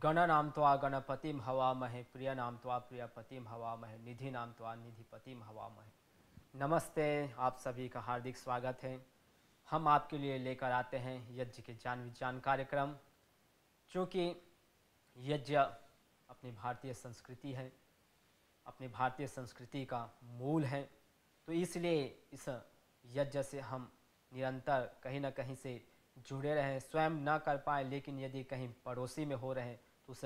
गणनां त्वा गणपतिं हवामहे प्रियनां त्वा प्रियपतिं हवामहे निधिनां त्वा निधिपतिं हवामहे। नमस्ते, आप सभी का हार्दिक स्वागत है। हम आपके लिए लेकर आते हैं यज्ञ के ज्ञान विज्ञान कार्यक्रम। चूँकि यज्ञ अपनी भारतीय संस्कृति है, अपनी भारतीय संस्कृति का मूल है, तो इसलिए इस यज्ञ से हम निरंतर कहीं ना कहीं से जुड़े रहें। स्वयं न कर पाए लेकिन यदि कहीं पड़ोसी में हो रहे तो उस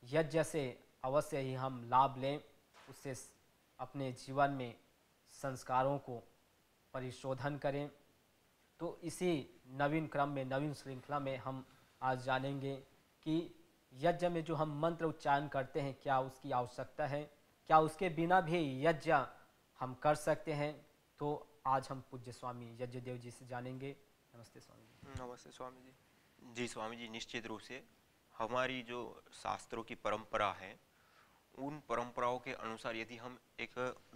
यज्ञ से अवश्य ही हम लाभ लें, उससे अपने जीवन में संस्कारों को परिशोधन करें। तो इसी नवीन क्रम में, नवीन श्रृंखला में हम आज जानेंगे कि यज्ञ में जो हम मंत्र उच्चारण करते हैं, क्या उसकी आवश्यकता है, क्या उसके बिना भी यज्ञ हम कर सकते हैं। तो आज हम पूज्य स्वामी यज्ञदेव जी से जानेंगे। नमस्ते स्वामी जी। नमस्ते स्वामी जी। जी स्वामी जी, निश्चित रूप से हमारी जो शास्त्रों की परंपरा है, उन परंपराओं के अनुसार यदि हम एक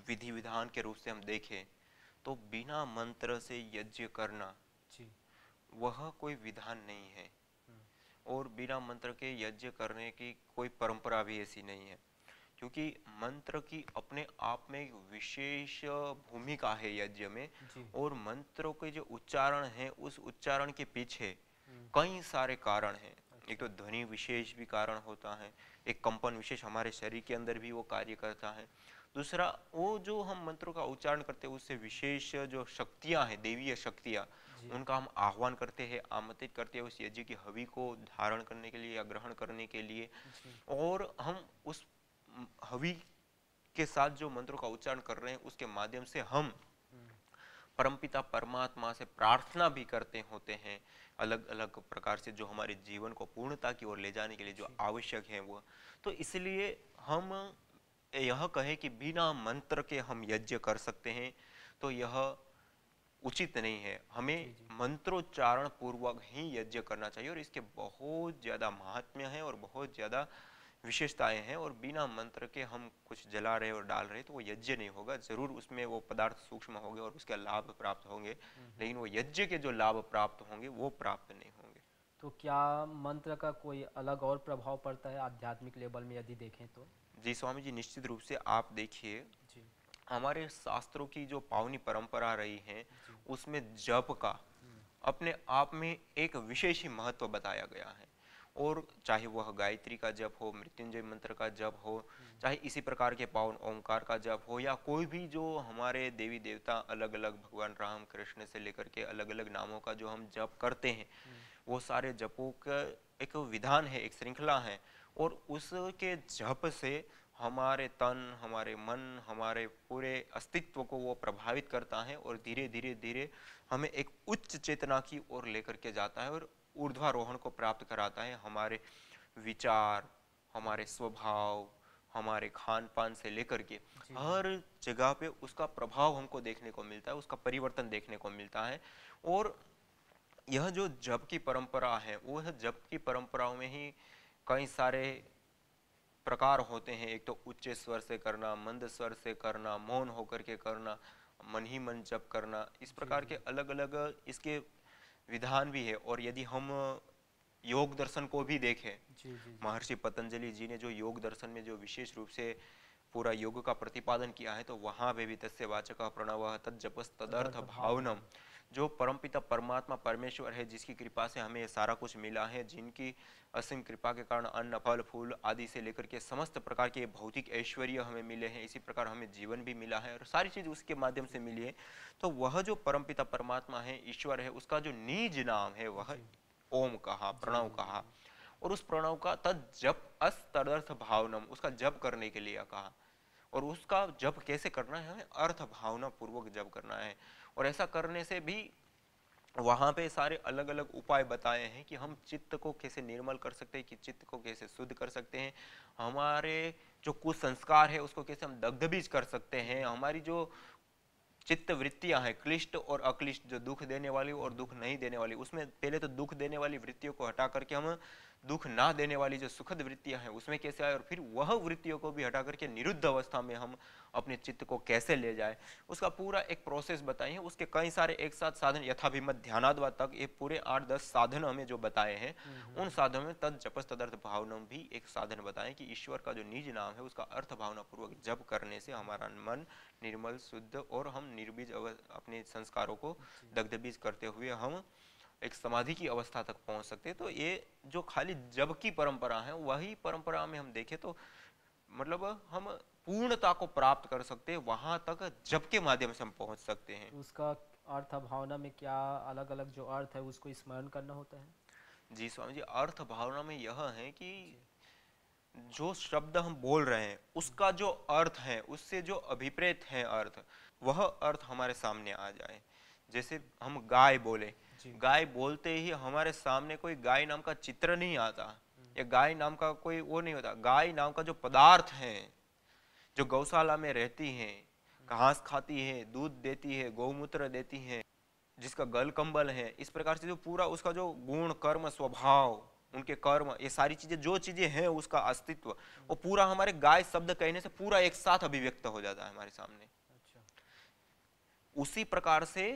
विधि विधान के रूप से हम देखें तो बिना मंत्र से यज्ञ करना जी। वह कोई विधान नहीं है, और बिना मंत्र के यज्ञ करने की कोई परंपरा भी ऐसी नहीं है, क्योंकि मंत्र की अपने आप में एक विशेष भूमिका है यज्ञ में। जी। और मंत्रों के जो उच्चारण है, उस उच्चारण के पीछे कई सारे कारण हैं। एक तो ध्वनि विशेष भी कारण होता है, एक कंपन विशेष हमारे शरीर के अंदर भी वो कार्य करता है। दूसरा, वो जो हम मंत्रों का उच्चारण करते हैं उससे विशेष जो शक्तियां हैं, देवीय शक्तियां, जी। उनका हम आह्वान करते हैं, आमंत्रित करते हैं उस यज्ञ की हवि को धारण करने के लिए या ग्रहण करने के लिए। जी। और हम उस हवि के साथ जो मंत्रों का उच्चारण कर रहे हैं उसके माध्यम से हम परमपिता परमात्मा से प्रार्थना भी करते होते हैं, अलग अलग प्रकार से जो हमारे जीवन को पूर्णता की ओर ले जाने के लिए जो आवश्यक है वो। तो इसलिए हम यह कहें कि बिना मंत्र के हम यज्ञ कर सकते हैं तो यह उचित नहीं है। हमें जी। जी। मंत्रोच्चारण पूर्वक ही यज्ञ करना चाहिए, और इसके बहुत ज्यादा महात्म्य है और बहुत ज्यादा विशेषताएं हैं। और बिना मंत्र के हम कुछ जला रहे और डाल रहे तो वो यज्ञ नहीं होगा। जरूर उसमें वो पदार्थ सूक्ष्म होंगे और उसके लाभ प्राप्त होंगे, लेकिन वो यज्ञ के जो लाभ प्राप्त होंगे वो प्राप्त नहीं होंगे। तो क्या मंत्र का कोई अलग और प्रभाव पड़ता है आध्यात्मिक लेवल में यदि देखें तो? जी स्वामी जी, निश्चित रूप से आप देखिए, जी। हमारे शास्त्रों की जो पावनी परंपरा रही है जी। उसमें जप का अपने आप में एक विशेष ही महत्व बताया गया है। और चाहे वह गायत्री का जप हो, मृत्युंजय मंत्र का जप हो, चाहे इसी प्रकार के पावन ओंकार का जप हो, या कोई भी जो हमारे देवी देवता अलग अलग भगवान राम कृष्ण से लेकर के अलग अलग नामों का जो हम जप करते हैं, वो सारे जपों का एक विधान है, एक श्रृंखला है। और उसके जप से हमारे तन, हमारे मन, हमारे पूरे अस्तित्व को वो प्रभावित करता है और धीरे धीरे धीरे हमें एक उच्च चेतना की ओर लेकर के जाता है और ऊर्ध्वारोहण को प्राप्त कराता है। हमारे विचार, हमारे स्वभाव, हमारे खान पान से लेकर के जी। हर जगह पे उसका प्रभाव हमको देखने को मिलता है, उसका परिवर्तन देखने को मिलता है। और यह जो जप की परंपरा है, वह जप की परंपराओं में ही कई सारे प्रकार होते हैं। एक तो उच्च स्वर से करना, मंद स्वर से करना, मौन होकर के करना, मन ही मन जप करना, इस प्रकार के अलग अलग इसके विधान भी है। और यदि हम योग दर्शन को भी देखें, जी। जी। महर्षि पतंजलि जी ने जो योग दर्शन में जो विशेष रूप से पूरा योग का प्रतिपादन किया है, तो वहां पे भी तस्य वाचक प्रणव तज्जपस तदर्थ तदर्थ भावनम, भावनम। जो परमपिता परमात्मा परमेश्वर है, जिसकी कृपा से हमें ये सारा कुछ मिला है, जिनकी असीम कृपा के कारण अन्न फल फूल आदि से लेकर के समस्त प्रकार के भौतिक ऐश्वर्य हमें मिले हैं, इसी प्रकार हमें जीवन भी मिला है और सारी चीज उसके माध्यम से मिली है। तो वह जो परमपिता परमात्मा है, ईश्वर है, उसका जो निज नाम है वह ओम कहा, प्रणव कहा। और उस प्रणव का तद जप अस तदर्थ भावनम, उसका जप करने के लिए कहा। और उसका जप कैसे करना है, हमें अर्थ भावना पूर्वक जप करना है। और ऐसा करने से भी वहां पे सारे अलग अलग उपाय बताए हैं कि हम चित्त को कैसे निर्मल कर सकते हैं, कि चित्त को कैसे शुद्ध कर सकते हैं, हमारे जो कुछ संस्कार है उसको कैसे हम दग्धबीज कर सकते हैं, हमारी जो चित्त वृत्तियां हैं, क्लिष्ट और अक्लिष्ट, जो दुख देने वाली और दुख नहीं देने वाली, उसमें पहले तो दुख देने वाली वृत्तियों को हटा करके हम दुख ना देने वाली जो सुखद वृत्तियां हैं उसमें कैसे आए, और फिर वह वृत्तियों को भी हटा करके निरुद्ध अवस्था में हम अपने चित्त को कैसे ले जाए, उसका पूरा एक प्रोसेस बताए हैं। उसके कई सारे एक साथ साधन, यथाभिमत ध्यानाद्वा तक, ये पूरे 8-10 साधन हमें जो बताए हैं, उन साधनों में तद जपस तदर्थ भावनम भी एक साधन बताएं कि ईश्वर का जो निज नाम है उसका अर्थ भावना पूर्वक जप करने से हमारा मन निर्मल शुद्ध और हम निर्बीज अपने संस्कारों को दग्धबीज करते हुए हम एक समाधि की अवस्था तक पहुंच सकते हैं। तो ये जो खाली जप की परंपरा है, वही परंपरा में हम देखें तो मतलब हम पूर्णता को प्राप्त कर सकते हैं, वहां तक जप के माध्यम से हम पहुंच सकते हैं। तो उसका अर्थ भावना में क्या अलग अलग जो अर्थ है उसको स्मरण करना होता है? जी स्वामी जी, अर्थ भावना में यह है कि जो शब्द हम बोल रहे हैं उसका जो अर्थ है, उससे जो अभिप्रेत है अर्थ, वह अर्थ हमारे सामने आ जाए। जैसे हम गाय बोले, गाय बोलते ही हमारे सामने कोई गाय नाम का चित्र नहीं आता, या गाय नाम का कोई वो नहीं होता। गाय नाम का जो पदार्थ है, जो गौशाला में रहती है, घास खाती है, दूध देती है, गौमूत्र देती है, जिसका गल कंबल है, इस प्रकार से जो पूरा उसका जो गुण कर्म स्वभाव, उनके कर्म, ये सारी चीजें जो चीजें हैं उसका अस्तित्व, वो पूरा हमारे गाय शब्द कहने से पूरा एक साथ अभिव्यक्त हो जाता है हमारे सामने। अच्छा। उसी प्रकार से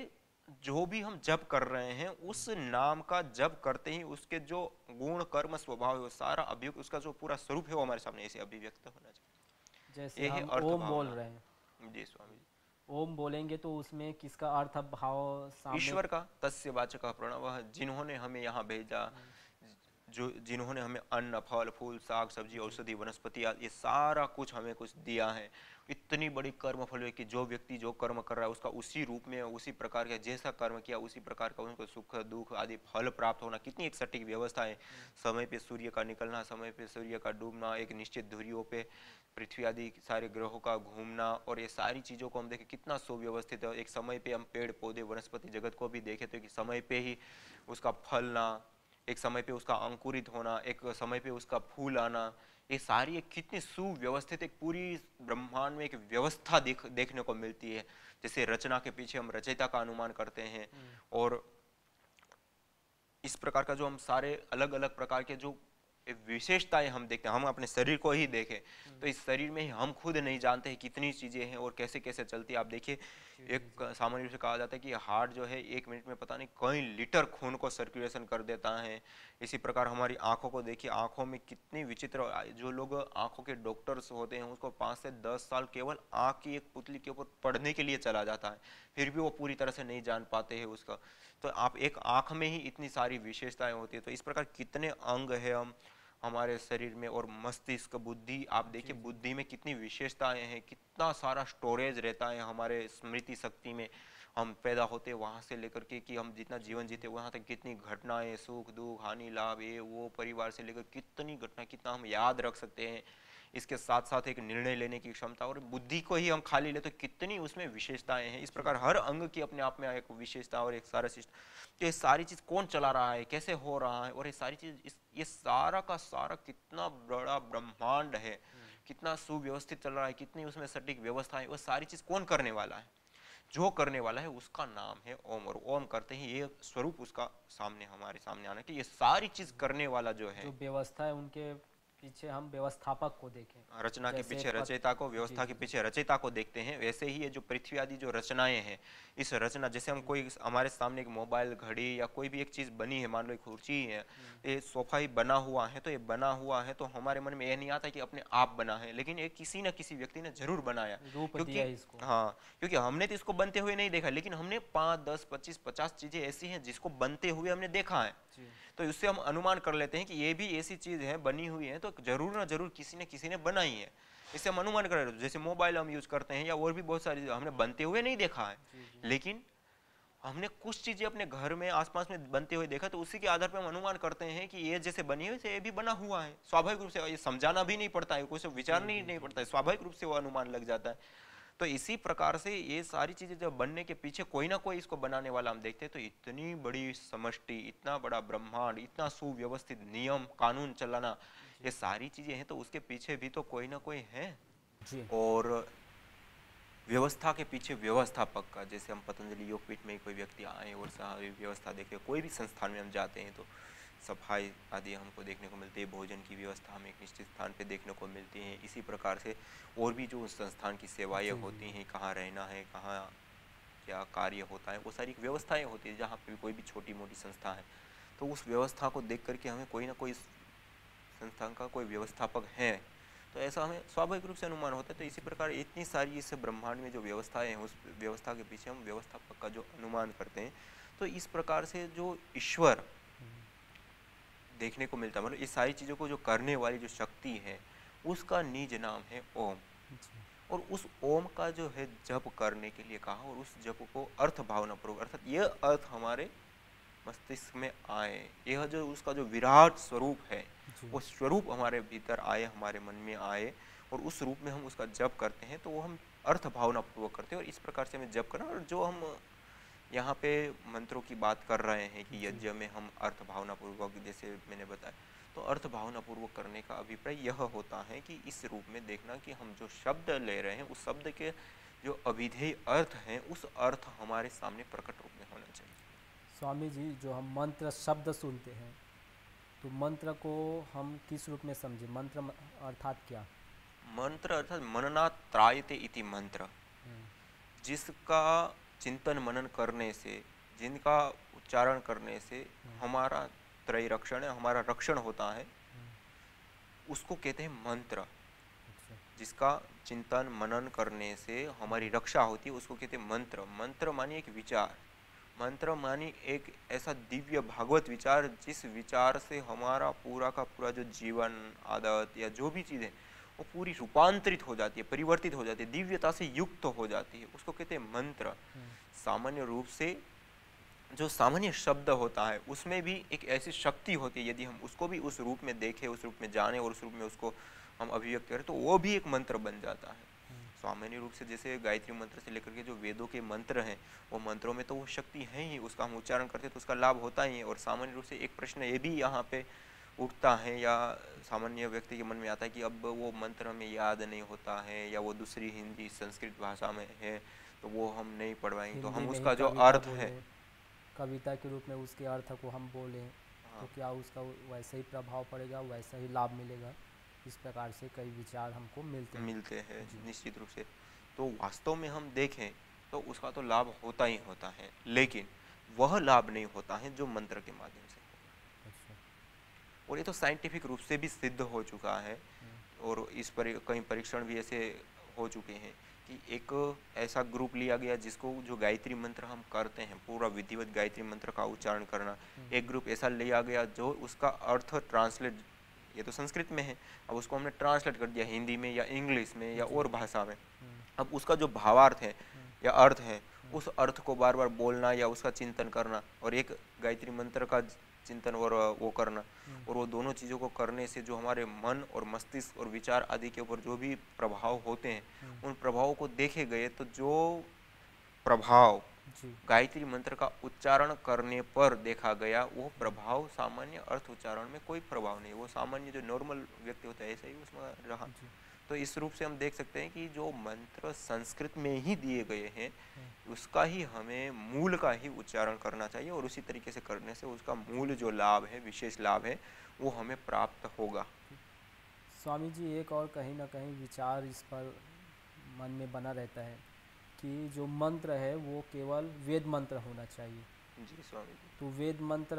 जो भी हम जप कर रहे हैं, उस नाम का जप करते ही उसके जो गुण कर्म स्वभाव है सारा अभिव्यक्त, उसका जो पूरा स्वरूप है वो हमारे सामने ऐसे अभिव्यक्त होना चाहिए। जैसे हम ओम बोल रहे हैं, जी स्वामी जी, ओम बोलेंगे तो उसमें किसका अर्थ भाव सामने? ईश्वर का, तस्य वाचकः प्रणवः, जिन्होंने हमें यहाँ भेजा, जो जिन्होंने हमें अन्न फल फूल साग सब्जी औषधि वनस्पति ये सारा कुछ हमें कुछ दिया है। इतनी बड़ी कर्म फल है कि जो व्यक्ति जो कर्म कर रहा है उसका उसी रूप में उसी प्रकार का जैसा कर्म किया उसी प्रकार का उनको सुख दुख आदि फल प्राप्त होना। कितनी एक सटीक व्यवस्था है। समय पे सूर्य का निकलना, समय पे सूर्य का डूबना, एक निश्चित धुरियों पे पृथ्वी आदि सारे ग्रहों का घूमना, और ये सारी चीज़ों को हम देखें कितना सुव्यवस्थित है। एक समय पे हम पेड़ पौधे वनस्पति जगत को भी देखे तो कि समय पे ही उसका फलना, एक समय पे उसका अंकुरित होना, एक समय पे उसका फूल आना, ये सारी एक कितनी सुव्यवस्थित एक पूरी ब्रह्मांड में एक व्यवस्था देखने को मिलती है। जैसे रचना के पीछे हम रचयिता का अनुमान करते हैं, और इस प्रकार का जो हम सारे अलग अलग प्रकार के जो विशेषताएं हम देखते हैं, हम अपने शरीर को ही देखें तो इस शरीर में ही हम खुद नहीं जानते हैं कितनी चीजें हैं और कैसे कैसे चलती है। आप देखिए, एक सामान्य रूप से कहा जाता है कि हार्ट जो है 1 मिनट में पता नहीं कई लीटर खून को सर्कुलेशन कर देता है। इसी प्रकार हमारी आंखों को देखिए, आंखों में कितनी विचित्र, जो लोग आंखों के डॉक्टर्स होते हैं उसको 5 से 10 साल केवल आंख की एक पुतली के ऊपर पढ़ने के लिए चला जाता है, फिर भी वो पूरी तरह से नहीं जान पाते हैं उसका। तो आप एक आंख में ही इतनी सारी विशेषताएं होती है। तो इस प्रकार कितने अंग है हम हमारे शरीर में, और मस्तिष्क बुद्धि, आप देखिए बुद्धि में कितनी विशेषताएं हैं, कितना सारा स्टोरेज रहता है हमारे स्मृति शक्ति में। हम पैदा होते वहां से लेकर के कि हम जितना जीवन जीते वहां तक कितनी घटनाएं, सुख दुख हानि लाभ ये वो, परिवार से लेकर कितनी घटना, कितना हम याद रख सकते हैं। इसके साथ साथ एक निर्णय लेने की क्षमता, और बुद्धि को ही हम खाली ले तो कितनी उसमें विशेषताएं हैं। इस प्रकार हर अंग की अपने आप में एक विशेषता और एक सारा सिस्टम, तो ये सारी चीज कौन चला रहा है, कैसे हो रहा है, और ये सारी चीज ये सारा का सारा कितना बड़ा ब्रह्मांड है, कितना सुव्यवस्थित चल रहा है, कितनी उसमें सटीक व्यवस्था है, वो सारी चीज कौन करने वाला है? जो करने वाला है उसका नाम है ओम, और ओम करते ही ये स्वरूप उसका सामने हमारे सामने आना कि ये सारी चीज करने वाला जो है, जो व्यवस्था है उनके पीछे हम व्यवस्थापक को देखें, रचना के पीछे रचयिता को, व्यवस्था के पीछे रचयिता को देखते हैं। वैसे ही ये जो पृथ्वी आदि जो रचनाएं हैं, इस रचना, जैसे हम कोई हमारे सामने एक मोबाइल घड़ी या कोई भी एक चीज बनी है, मान लो एक कुर्सी है, ये सोफा ही बना हुआ है, तो ये बना हुआ है तो हमारे मन में यह नहीं आता कि अपने आप बना है, लेकिन ये किसी न किसी व्यक्ति ने जरूर बनाया, दिया इसको। हाँ, क्योंकि हमने तो इसको बनते हुए नहीं देखा, लेकिन हमने 5, 10, 25, 50 चीजें ऐसी हैं जिसको बनते हुए हमने देखा है। तो इससे हम अनुमान कर लेते हैं कि ये भी ऐसी चीज है बनी हुई है, तो जरूर ना जरूर किसी ने किसी ने बनाई है। इससे हम अनुमान कर लेते हैं। जैसे मोबाइल हम यूज करते हैं या और भी बहुत सारी हमने बनते हुए नहीं देखा है, लेकिन हमने कुछ चीजें अपने घर में आसपास में बनते हुए देखा, तो उसी के आधार पर हम अनुमान करते हैं कि ये जैसे बनी हुई है ये भी बना हुआ है। स्वाभाविक रूप से ये समझाना भी नहीं पड़ता है, कोई विचार नहीं पड़ता है, स्वाभाविक रूप से वो अनुमान लग जाता है। तो इसी प्रकार से ये सारी चीजें जब बनने के पीछे कोई ना कोई इसको बनाने वाला हम देखते हैं, तो इतनी बड़ी समष्टि, इतना बड़ा ब्रह्मांड, इतना सुव्यवस्थित नियम कानून चलाना, ये सारी चीजें हैं, तो उसके पीछे भी तो कोई ना कोई है। और व्यवस्था के पीछे व्यवस्थापक का, जैसे हम पतंजलि योगपीठ में कोई व्यक्ति आए और सारी व्यवस्था देखे, कोई भी संस्थान में हम जाते हैं तो सफाई आदि हमको देखने को मिलती है, भोजन की व्यवस्था हमें एक निश्चित स्थान पे देखने को मिलती है। इसी प्रकार से और भी जो उस संस्थान की सेवाएं होती हैं, कहाँ रहना है, कहाँ क्या कार्य होता है, वो सारी व्यवस्थाएं होती है। जहाँ पे कोई भी छोटी मोटी संस्था है तो उस व्यवस्था को देख करके हमें कोई ना कोई संस्थान का कोई व्यवस्थापक है, तो ऐसा हमें स्वाभाविक रूप से अनुमान होता है। तो इसी प्रकार इतनी सारी इस ब्रह्मांड में जो व्यवस्थाएं हैं, उस व्यवस्था के पीछे हम व्यवस्थापक का जो अनुमान करते हैं, तो इस प्रकार से जो ईश्वर देखने को मिलता है, मतलब इस सारी चीज़ों को जो करने वाली जो शक्ति है, उसका निज नाम है ओम। और उस ओम का जो है जप करने के लिए कहा, और उस जप को अर्थ भावना पूर्वक, अर्थात यह अर्थ हमारे मस्तिष्क में आए, यह जो उसका जो विराट स्वरूप है, वो स्वरूप हमारे भीतर आए, हमारे मन में आए, और उस रूप में हम उसका जप करते हैं, तो वो हम अर्थ भावना पूर्वक करते हैं। और इस प्रकार से हमें जप करना, और जो हम यहाँ पे मंत्रों की बात कर रहे हैं कि यज्ञ में हम अर्थ भावना पूर्वक, जैसे मैंने बताया, तो अर्थ भावना पूर्वक करने का अभिप्राय यह होता है कि इस रूप में देखना कि हम जो शब्द ले रहे हैं, उस शब्द के जो अभिधेय अर्थ हैं, उस अर्थ हमारे सामने प्रकट रूप में होना चाहिए। स्वामी जी, जो हम मंत्र शब्द सुनते हैं, तो मंत्र को हम किस रूप में समझे? मंत्र अर्थात क्या? मंत्र अर्थात मननात् त्रायते इति मंत्र, जिसका चिंतन मनन करने से, जिनका उच्चारण करने से हमारा त्रय रक्षण है, हमारा रक्षण होता है, उसको कहते हैं मंत्र। जिसका चिंतन मनन करने से हमारी रक्षा होती है, उसको कहते हैं मंत्र। मंत्र मानी एक विचार, मंत्र मानी एक ऐसा दिव्य भागवत विचार, जिस विचार से हमारा पूरा का पूरा जो जीवन, आदत या जो भी चीज़ है, वो पूरी रूपांतरित हो जाती है, परिवर्तित हो जाती है, दिव्यता से युक्त हो जाती है, उसको कहते हैं मंत्र। सामान्य रूप से जो सामान्य शब्द होता है, उसमें भी एक ऐसी शक्ति होती है, यदि हम उसको भी उस रूप में देखें, उस रूप में जाने और उस रूप में उसको हम अभिव्यक्त करें, तो वो भी एक मंत्र बन जाता है। सामान्य रूप से जैसे गायत्री मंत्र से लेकर के जो वेदों के मंत्र हैं, वो मंत्रों में तो वो शक्ति है ही, उसका हम उच्चारण करते हैं तो उसका लाभ होता ही है। और सामान्य रूप से एक प्रश्न ये भी यहाँ पे उठता है, या सामान्य व्यक्ति के मन में आता है कि अब वो मंत्र हमें याद नहीं होता है, या वो दूसरी हिंदी संस्कृत भाषा में है, तो वो हम नहीं पढ़ पाएंगे, तो हम उसका जो अर्थ है, कविता के रूप में उसके अर्थ को हम बोलें, तो क्या उसका वैसा ही प्रभाव पड़ेगा, वैसा ही लाभ मिलेगा? इस प्रकार से कई विचार हमको मिलते हैं निश्चित रूप से। तो वास्तव में हम देखें तो उसका तो लाभ होता ही होता है, लेकिन वह लाभ नहीं होता है जो मंत्र के माध्यम से होगा। और ये तो साइंटिफिक रूप से भी सिद्ध हो चुका है, और इस पर कई परीक्षण भी ऐसे हो चुके हैं कि एक ऐसा ग्रुप लिया गया जिसको जो गायत्री मंत्र हम करते हैं, पूरा विधिवत गायत्री मंत्र का उच्चारण करना, एक ग्रुप ऐसा लिया गया जो उसका अर्थ ट्रांसलेट, ये तो संस्कृत में है, अब उसको हमने ट्रांसलेट कर दिया हिंदी में या इंग्लिश में या और भाषा में। अब उसका जो भावार्थ है या अर्थ है, उस अर्थ को बार बार बोलना या उसका चिंतन करना, और एक गायत्री मंत्र का चिंतन और वो करना, और वो दोनों चीज़ों को करने से जो हमारे मन और मस्तिष्क और विचार आदि के ऊपर जो भी प्रभाव होते हैं, उन प्रभावों को देखे गए, तो जो प्रभाव गायत्री मंत्र का उच्चारण करने पर देखा गया, वो प्रभाव सामान्य अर्थ उच्चारण में कोई प्रभाव नहीं, वो सामान्य जो नॉर्मल व्यक्ति होता है ऐसा ही उसमें रहा। तो इस रूप से हम देख सकते हैं कि जो मंत्र संस्कृत में ही दिए गए हैं, उसका ही हमें मूल का ही उच्चारण करना चाहिए, और उसी तरीके से करने से उसका मूल जो लाभ है, विशेष लाभ है, वो हमें प्राप्त होगा। स्वामी जी, एक और कहीं ना कहीं विचार इस पर मन में बना रहता है कि जो मंत्र है वो केवल वेद मंत्र होना चाहिए। जी स्वामी जी। तो वेद मंत्र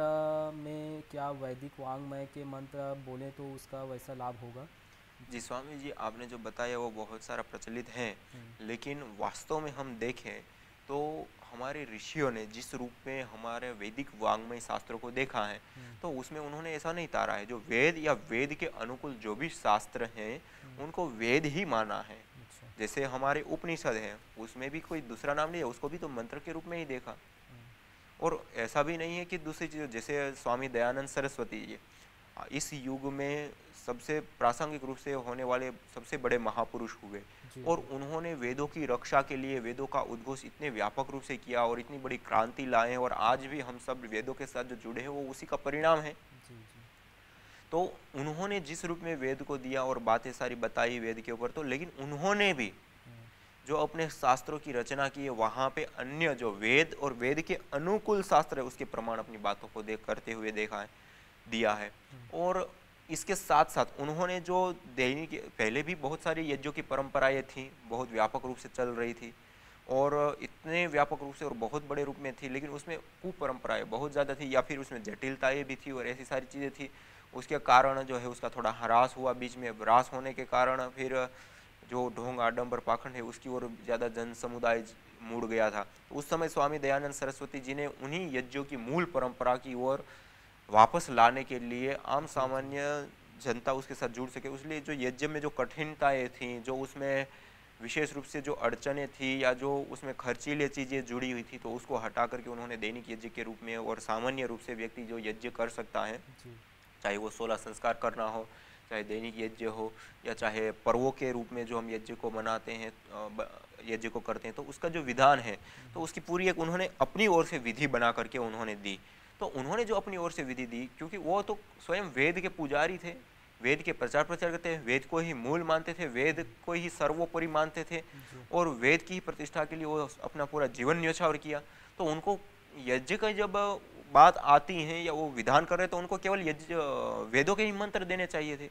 में क्या वैदिक वांग्मय के मंत्र बोले तो उसका वैसा लाभ होगा? जी स्वामी जी, आपने जो बताया वो बहुत सारा प्रचलित है, लेकिन वास्तव में हम देखें तो हमारे ऋषियों ने जिस रूप में हमारे वैदिक वांग्मय शास्त्रों को देखा है, तो उसमें उन्होंने ऐसा नहीं तारा है, जो वेद या वेद के अनुकूल जो भी शास्त्र हैं, उनको वेद ही माना है। जैसे हमारे उपनिषद हैं, उसमें भी कोई दूसरा नाम नहीं है, उसको भी तो मंत्र के रूप में ही देखा। और ऐसा भी नहीं है कि दूसरी चीज़, जैसे स्वामी दयानंद सरस्वती जी इस युग में सबसे प्रासंगिक रूप से होने वाले सबसे बड़े महापुरुष हुए, और उन्होंने वेदों की रक्षा के लिए वेदों का उद्घोष इतने व्यापक रूप से किया और इतनी बड़ी क्रांति लाए, और आज भी हम सब वेदों के साथ जो जुड़े हैं वो उसी का परिणाम है। तो उन्होंने जिस रूप में वेद को दिया और बातें सारी बताई वेद के ऊपर, तो लेकिन उन्होंने भी जो अपने शास्त्रों की रचना की है वहाँ पे अन्य जो वेद और वेद के अनुकूल शास्त्र है उसके प्रमाण अपनी बातों को देख करते हुए देखा है, दिया है। और इसके साथ साथ उन्होंने जो दैनिक, पहले भी बहुत सारी यज्ञों की परंपराएं थी, बहुत व्यापक रूप से चल रही थी और इतने व्यापक रूप से और बहुत बड़े रूप में थी, लेकिन उसमें कुपरंपराएं बहुत ज़्यादा थी या फिर उसमें जटिलताएं भी थी और ऐसी सारी चीज़ें थी। उसके कारण जो है उसका थोड़ा ह्रास हुआ, बीच में ह्रास होने के कारण फिर जो ढोंग आडंबर पाखंड है उसकी ओर ज़्यादा जन समुदाय मुड़ गया था। तो उस समय स्वामी दयानंद सरस्वती जी ने उन्हीं यज्ञों की मूल परंपरा की ओर वापस लाने के लिए आम सामान्य जनता उसके साथ जुड़ सके, इसलिए जो यज्ञ में जो कठिनताएं थी, जो उसमें विशेष रूप से जो अड़चने थी या जो उसमें खर्चीली चीज़ें जुड़ी हुई थी, तो उसको हटा करके उन्होंने दैनिक यज्ञ के रूप में और सामान्य रूप से व्यक्ति जो यज्ञ कर सकता है, चाहे वो 16 संस्कार करना हो, चाहे दैनिक यज्ञ हो या चाहे पर्वों के रूप में जो हम यज्ञ को मनाते हैं, यज्ञ को करते हैं, तो उसका जो विधान है तो उसकी पूरी एक उन्होंने अपनी ओर से विधि बना करके उन्होंने दी। तो उन्होंने जो अपनी ओर से विधि दी, क्योंकि वो तो स्वयं वेद के पुजारी थे, वेद के प्रचार प्रचार करते हैं, वेद को ही मूल मानते थे, वेद को ही सर्वोपरि मानते थे और वेद की ही प्रतिष्ठा के लिए वो अपना पूरा जीवन न्यौछावर किया। तो उनको यज्ञ का जब बात आती है या वो विधान कर रहे तो उनको केवल यज्ञ वेदों के ही मंत्र देने चाहिए थे,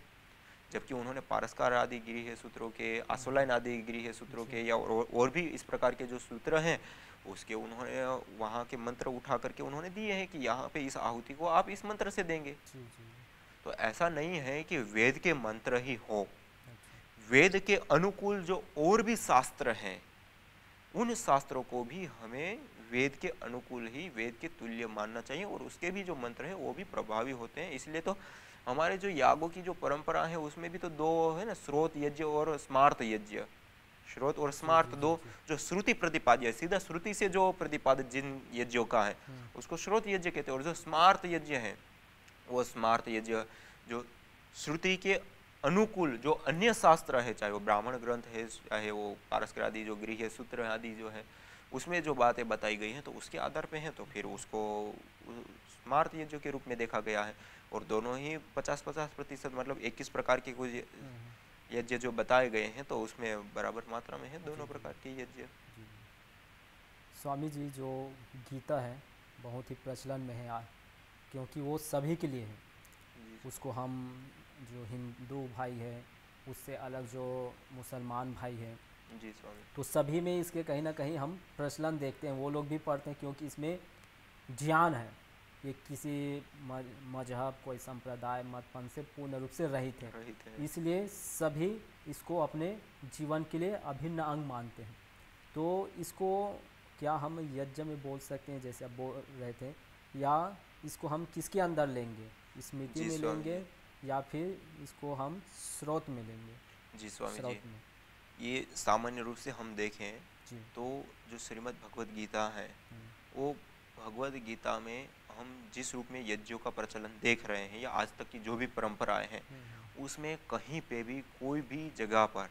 जबकि उन्होंने पारस्कार आदि गृह सूत्रों के, आसुलायन आदि गृह सूत्रों के या और भी इस प्रकार के जो सूत्र हैं उसके उन्होंने वहाँ के मंत्र उठा करके उन्होंने दिए हैं कि यहाँ पे इस आहुति को आप इस मंत्र से देंगे। तो ऐसा नहीं है कि वेद के मंत्र ही हो, वेद के अनुकूल जो और भी शास्त्र हैं उन शास्त्रों को भी हमें वेद के अनुकूल ही, वेद के तुल्य मानना चाहिए और उसके भी जो मंत्र है वो भी प्रभावी होते हैं। इसलिए तो हमारे जो यागों की जो परंपरा है उसमें भी तो दो है ना, स्रोत यज्ञ और स्मार्त यज्ञ। स्रोत और स्मार्त दो जो श्रुति प्रतिपाद्य है, सीधा श्रुति से जो प्रतिपादित जिन यज्ञों का है उसको स्रोत यज्ञ कहते हैं, और जो स्मार्त यज्ञ है वो स्मार्त यज्ञ जो श्रुति के अनुकूल जो अन्य शास्त्र है, चाहे वो ब्राह्मण ग्रंथ है, चाहे वो पारस्कर आदि जो गृह सूत्र आदि जो है उसमें जो बातें बताई गई हैं तो उसके आधार पे हैं, तो फिर उसको स्मार्त यज्ञ के रूप में देखा गया है। और दोनों ही 50-50% मतलब 21 प्रकार के कुछ यज्ञ जो बताए गए हैं तो उसमें बराबर मात्रा में है दोनों प्रकार के यज्ञ। स्वामी जी, जो गीता है बहुत ही प्रचलन में है आज, क्योंकि वो सभी के लिए है। उसको हम जो हिंदू भाई है उससे अलग जो मुसलमान भाई है जी स्वामी, तो सभी में इसके कहीं ना कहीं हम प्रचलन देखते हैं, वो लोग भी पढ़ते हैं क्योंकि इसमें ज्ञान है। ये किसी मजहब, कोई संप्रदाय, मतपंथ से पूर्ण रूप से रहित है, इसलिए सभी इसको अपने जीवन के लिए अभिन्न अंग मानते हैं। तो इसको क्या हम यज्ञ में बोल सकते हैं जैसे आप बोल रहे थे, या इसको हम किसके अंदर लेंगे, स्मृति में लेंगे या फिर इसको हम स्रोत में लेंगे? जी स्वामी जी, ये सामान्य रूप से हम देखें तो जो श्रीमद् भगवद गीता है वो भगवद गीता में हम जिस रूप में यज्ञों का प्रचलन देख रहे हैं या आज तक की जो भी परंपराएं हैं उसमें कहीं पे भी कोई भी जगह पर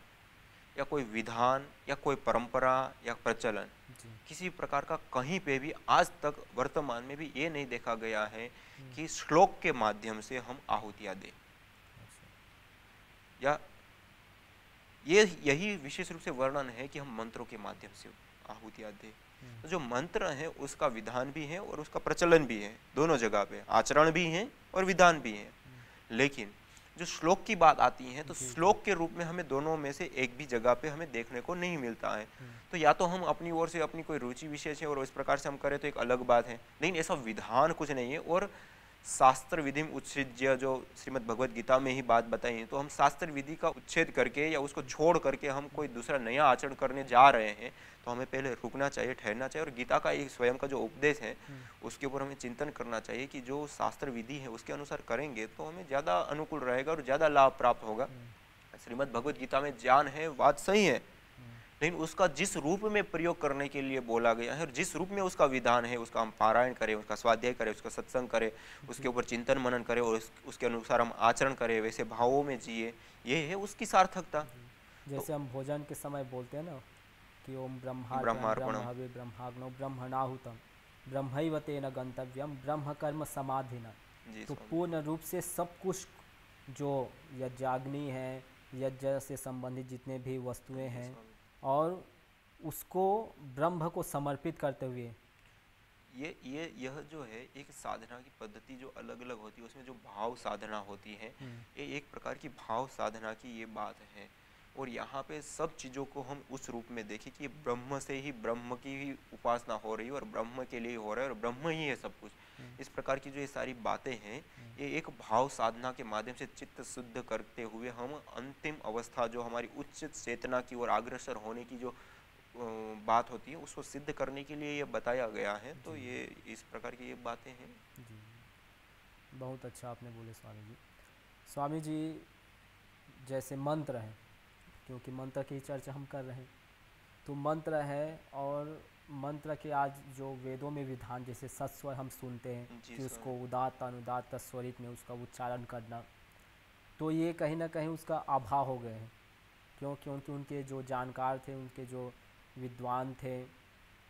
या कोई विधान या कोई परंपरा या प्रचलन किसी प्रकार का कहीं पे भी आज तक वर्तमान में भी ये नहीं देखा गया है कि श्लोक के माध्यम से हम आहुतियां दें, या यही विशेष रूप से वर्णन है कि हम मंत्रों के माध्यम से आहुतियां दें। तो जो मंत्र है उसका विधान भी है और उसका प्रचलन भी है, दोनों जगह पे आचरण भी है और विधान भी है। लेकिन जो श्लोक की बात आती है तो श्लोक के रूप में हमें दोनों में से एक भी जगह पे हमें देखने को नहीं मिलता है। तो या तो हम अपनी ओर से अपनी कोई रुचि विशेष है और इस प्रकार से हम करें तो एक अलग बात है, लेकिन ऐसा विधान कुछ नहीं है। और शास्त्र विधि उच्छेद्य जो श्रीमद् भगवद गीता में ही बात बताई है, तो हम शास्त्र विधि का उच्छेद करके या उसको छोड़ करके हम कोई दूसरा नया आचरण करने जा रहे हैं, तो हमें पहले रुकना चाहिए, ठहरना चाहिए और गीता का एक स्वयं का जो उपदेश है उसके ऊपर हमें चिंतन करना चाहिए कि जो शास्त्र विधि है उसके अनुसार करेंगे तो हमें ज़्यादा अनुकूल रहेगा और ज़्यादा लाभ प्राप्त होगा। श्रीमद् भगवद गीता में ज्ञान है, बात सही है, लेकिन उसका जिस रूप में प्रयोग करने के लिए बोला गया है और जिस रूप में उसका विधान है उसका हम पारायण करें, उसका स्वाध्याय करें, उसका सत्संग करें, उसके ऊपर चिंतन मनन करें और उसके अनुसार हम आचरण करें, वैसे भावों में जिए, ये है उसकी सार्थकता। जैसे हम भोजन के समय बोलते हैं ना कि ओम ब्रह्मार्पणम ब्रह्माग्नो ब्रह्मणाहुतम ब्रह्मैव तेन गंतव्यम ब्रह्म कर्म समाधिना। तो पूर्ण रूप से सब कुछ जो यज्ञाग्नि है, यज्ञ से संबंधित जितने भी वस्तुएं हैं और उसको ब्रह्म को समर्पित करते हुए। यह जो है एक साधना की पद्धति जो अलग अलग होती है, उसमें जो भाव साधना होती है, ये एक प्रकार की भाव साधना की ये बात है। और यहाँ पे सब चीज़ों को हम उस रूप में देखें कि ब्रह्म से ही, ब्रह्म की ही उपासना हो रही है और ब्रह्म के लिए हो रहा है और ब्रह्म ही है सब कुछ। इस प्रकार की जो ये सारी बातें हैं, ये एक भाव साधना के माध्यम से चित्त शुद्ध करते हुए हम अंतिम अवस्था जो हमारी उच्च चेतना की ओर अग्रसर होने की जो बात होती है, उसको सिद्ध करने के लिए ये बताया गया है। तो ये इस प्रकार की ये बातें हैं जी। बहुत अच्छा आपने बोले स्वामी जी। स्वामी जी, जैसे मंत्र है, क्योंकि मंत्र की चर्चा हम कर रहे हैं, तो मंत्र है और मंत्र के आज जो वेदों में विधान, जैसे सत्स्वर हम सुनते हैं कि उसको उदात्त अनुदात्त स्वरित में उसका उच्चारण करना, तो ये कहीं ना कहीं उसका अभाव हो गए हैं। क्योंकि उनके जो जानकार थे, उनके जो विद्वान थे,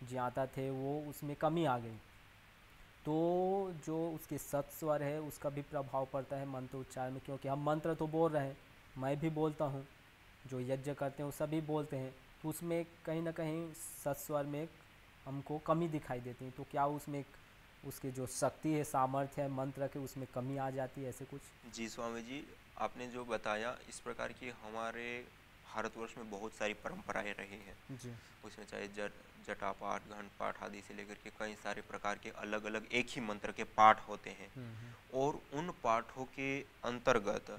ज्ञाता थे, वो उसमें कमी आ गई। तो जो उसके सत्स्वर है उसका भी प्रभाव पड़ता है मंत्र उच्चारण में, क्योंकि हम मंत्र तो बोल रहे हैं, मैं भी बोलता हूँ, जो यज्ञ करते हैं वो सभी बोलते हैं, तो उसमें कहीं ना कहीं सत्स्वर में हमको कमी दिखाई देती है। तो क्या उसमें उसकी जो शक्ति है, सामर्थ्य है मंत्र के, उसमें कमी आ जाती है, ऐसे कुछ? जी स्वामी जी, आपने जो बताया, इस प्रकार की हमारे भारतवर्ष में बहुत सारी परंपराएं रही हैं जी। उसमें चाहे जटा पाठ, घंट पाठ आदि से लेकर के कई सारे प्रकार के अलग अलग एक ही मंत्र के पाठ होते हैं। और उन पाठों के अंतर्गत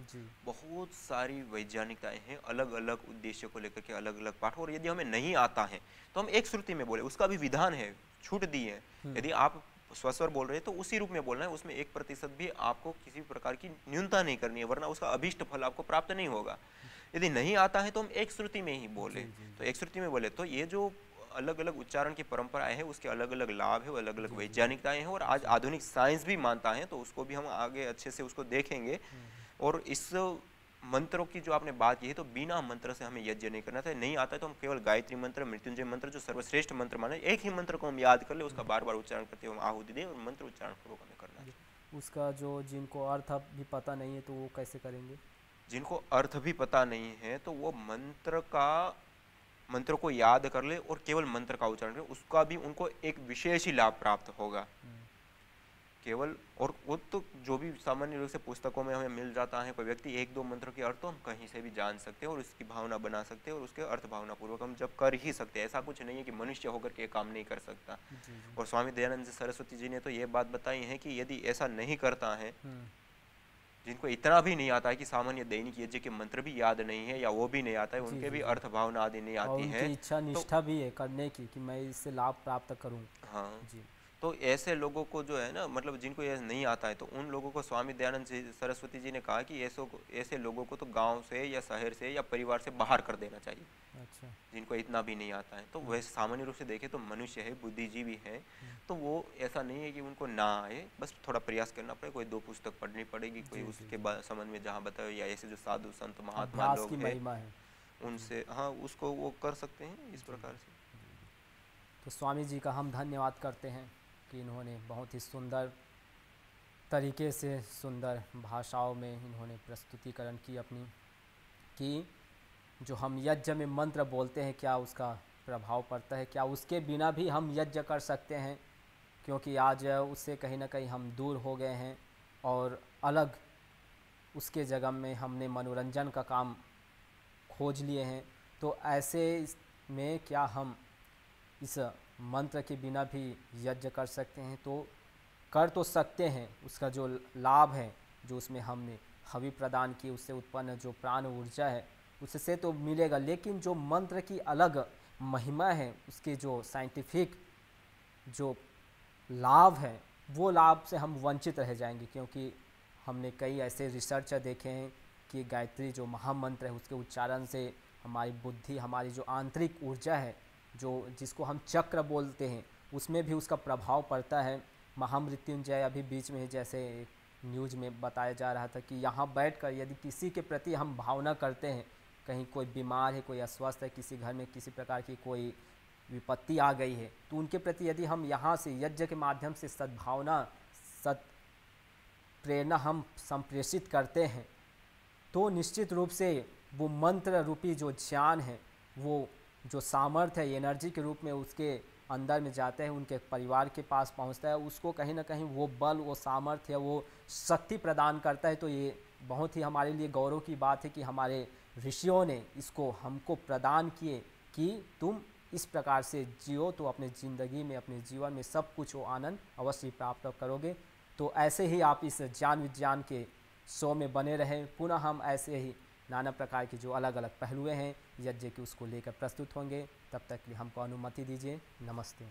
बहुत सारी वैज्ञानिकताएं हैं, अलग अलग उद्देश्य को लेकर के अलग अलग पाठ। और यदि हमें नहीं आता है तो हम एक श्रुति में बोले, उसका भी विधान है, छूट दी है। यदि आप स्वस्वर बोल रहे हैं तो उसी रूप में बोलना है, उसमें 1% भी आपको किसी प्रकार की न्यूनता नहीं करनी है, वरना उसका अभीष्ट फल आपको प्राप्त नहीं होगा। यदि नहीं आता है तो हम एक श्रुति में ही बोले। तो एक श्रुति में बोले तो ये जो अलग अलग उच्चारण की परंपराएं हैं, उसके अलग अलग लाभ है, अलग अलग वैज्ञानिकताएं हैं, और आज आधुनिक साइंस भी मानता है, तो उसको भी हम आगे अच्छे से उसको देखेंगे। और इस मंत्रों की जो आपने बात की है, तो बिना मंत्र से हमें यज्ञ नहीं करना चाहिए। नहीं आता है तो हम केवल गायत्री मंत्र, मृत्युंजय मंत्र, जो सर्वश्रेष्ठ मंत्र माने, एक ही मंत्र को हम याद कर ले, उसका बार बार उच्चारण करते हुए हम आहुति दें, और मंत्र उच्चारण पूर्वक हमें करना चाहिए। उसका जो जिनको अर्थ भी पता नहीं है तो वो कैसे करेंगे? जिनको अर्थ भी पता नहीं है तो वो मंत्र को याद कर ले और केवल मंत्र का उच्चारण करे, उसका भी उनको एक विशेष ही लाभ प्राप्त होगा केवल। और वो तो जो भी सामान्य रूप से पुस्तकों में हमें मिल जाता है, कोई व्यक्ति 1-2 मंत्र के अर्थ तो हम कहीं से भी जान सकते हैं और उसकी भावना बना सकते हैं, और उसके अर्थ भावना पूर्वक हम जब कर ही सकते हैं। ऐसा कुछ नहीं है कि मनुष्य होकर के काम नहीं कर सकता। और स्वामी दयानंद सरस्वती जी ने तो ये बात बताई है कि यदि ऐसा नहीं करता है, जिनको इतना भी नहीं आता है कि सामान्य दैनिक यज्ञ के मंत्र भी याद नहीं है, या वो भी नहीं आता है, उनके भी अर्थ भावना आदि नहीं आती है, उनकी इच्छा निष्ठा भी है करने की कि मैं इससे लाभ प्राप्त करूं। हाँ जी। तो ऐसे लोगों को जो है ना, मतलब जिनको ये नहीं आता है, तो उन लोगों को स्वामी दयानंद सरस्वती जी ने कहा कि ऐसे लोगों को तो गांव से या शहर से या परिवार से बाहर कर देना चाहिए। अच्छा। जिनको इतना भी नहीं आता है, तो वैसे सामान्य रूप से देखें तो मनुष्य है, बुद्धिजीवी है, तो वो ऐसा नहीं है कि उनको ना आए, बस थोड़ा प्रयास करना पड़े। कोई 2 पुस्तक पढ़नी पड़ेगी, कोई उसके संबंध में जहाँ बताए, या ऐसे जो साधु संत महात्मा लोग हैं उनसे, हाँ, उसको वो कर सकते हैं इस प्रकार से। तो स्वामी जी का हम धन्यवाद करते हैं कि इन्होंने बहुत ही सुंदर तरीके से, सुंदर भाषाओं में इन्होंने प्रस्तुतिकरण की अपनी, कि जो हम यज्ञ में मंत्र बोलते हैं क्या उसका प्रभाव पड़ता है, क्या उसके बिना भी हम यज्ञ कर सकते हैं, क्योंकि आज उससे कहीं ना कहीं हम दूर हो गए हैं और अलग उसके जगह में हमने मनोरंजन का काम खोज लिए हैं। तो ऐसे में क्या हम इस मंत्र के बिना भी यज्ञ कर सकते हैं? तो कर तो सकते हैं, उसका जो लाभ है, जो उसमें हमने हवि प्रदान की, उससे उत्पन्न जो प्राण ऊर्जा है उससे तो मिलेगा, लेकिन जो मंत्र की अलग महिमा है, उसके जो साइंटिफिक जो लाभ है, वो लाभ से हम वंचित रह जाएंगे। क्योंकि हमने कई ऐसे रिसर्च देखे हैं कि गायत्री जो महामंत्र है, उसके उच्चारण से हमारी बुद्धि, हमारी जो आंतरिक ऊर्जा है, जो जिसको हम चक्र बोलते हैं, उसमें भी उसका प्रभाव पड़ता है। महामृत्युंजय अभी बीच में जैसे न्यूज़ में बताया जा रहा था कि यहाँ बैठकर यदि किसी के प्रति हम भावना करते हैं, कहीं कोई बीमार है, कोई अस्वस्थ है, किसी घर में किसी प्रकार की कोई विपत्ति आ गई है, तो उनके प्रति यदि हम यहाँ से यज्ञ के माध्यम से सद्भावना, सत प्रेरणा हम संप्रेषित करते हैं, तो निश्चित रूप से वो मंत्र रूपी जो ज्ञान है वो जो सामर्थ्य है एनर्जी के रूप में उसके अंदर में जाते हैं, उनके परिवार के पास पहुंचता है, उसको कहीं ना कहीं वो बल, वो सामर्थ्य, वो शक्ति प्रदान करता है। तो ये बहुत ही हमारे लिए गौरव की बात है कि हमारे ऋषियों ने इसको हमको प्रदान किए कि तुम इस प्रकार से जियो तो अपने ज़िंदगी में, अपने जीवन में सब कुछ वो आनंद अवश्य प्राप्त करोगे। तो ऐसे ही आप इस ज्ञान विज्ञान के शो में बने रहें। पुनः हम ऐसे ही नाना प्रकार के जो अलग अलग पहलुएं हैं यज्ञ के उसको लेकर प्रस्तुत होंगे। तब तक के लिए हमको अनुमति दीजिए। नमस्ते।